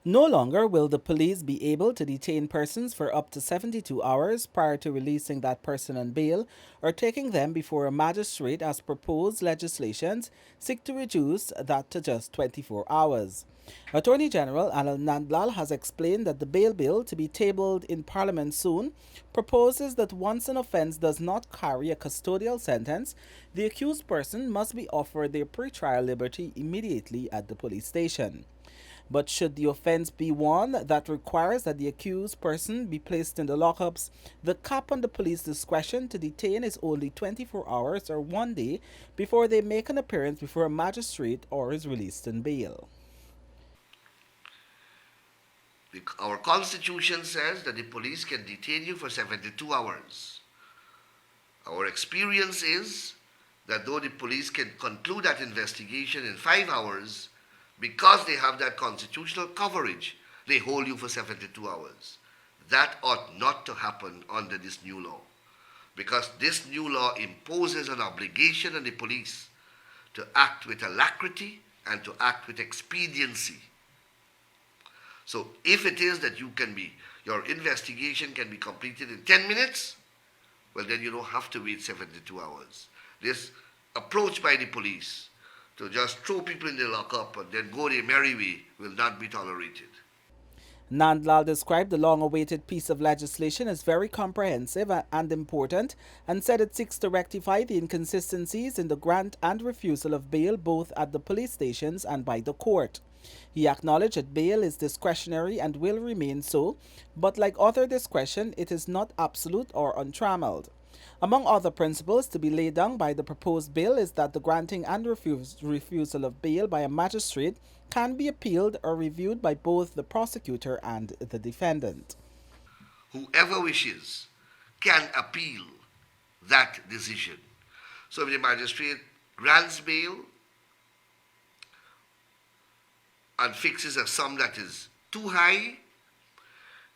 No longer will the police be able to detain persons for up to 72 hours prior to releasing that person on bail or taking them before a magistrate, as proposed legislations seek to reduce that to just 24 hours. Attorney General Anil Nandlal has explained that the bail bill, to be tabled in Parliament soon, proposes that once an offence does not carry a custodial sentence, the accused person must be offered their pre-trial liberty immediately at the police station. But should the offence be one that requires that the accused person be placed in the lockups, the cap on the police discretion to detain is only 24 hours or 1 day before they make an appearance before a magistrate or is released on bail. Our constitution says that the police can detain you for 72 hours. Our experience is that though the police can conclude that investigation in 5 hours, because they have that constitutional coverage, they hold you for 72 hours. That ought not to happen under this new law, because this new law imposes an obligation on the police to act with alacrity and to act with expediency. So if it is that your investigation can be completed in 10 minutes, well, then you don't have to wait 72 hours. This approach by the police to just throw people in the lockup and then go their merry way will not be tolerated. Nandlal described the long-awaited piece of legislation as very comprehensive and important and said it seeks to rectify the inconsistencies in the grant and refusal of bail both at the police stations and by the court. He acknowledged that bail is discretionary and will remain so, but like other discretion, it is not absolute or untrammeled. Among other principles to be laid down by the proposed bill is that the granting and refusal of bail by a magistrate can be appealed or reviewed by both the prosecutor and the defendant. Whoever wishes can appeal that decision. So if the magistrate grants bail and fixes a sum that is too high,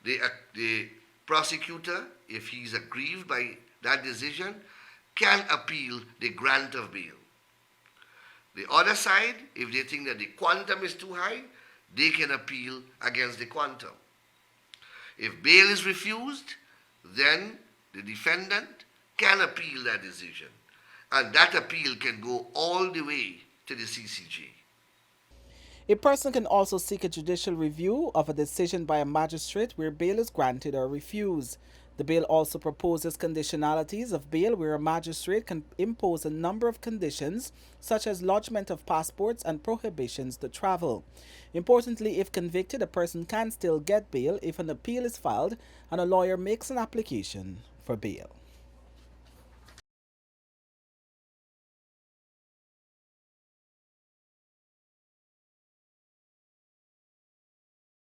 the prosecutor, if he is aggrieved by that decision, can appeal the grant of bail. The other side, if they think that the quantum is too high, they can appeal against the quantum. If bail is refused, then the defendant can appeal that decision. And that appeal can go all the way to the CCJ. A person can also seek a judicial review of a decision by a magistrate where bail is granted or refused. The bill also proposes conditionalities of bail where a magistrate can impose a number of conditions such as lodgement of passports and prohibitions to travel. Importantly, if convicted, a person can still get bail if an appeal is filed and a lawyer makes an application for bail.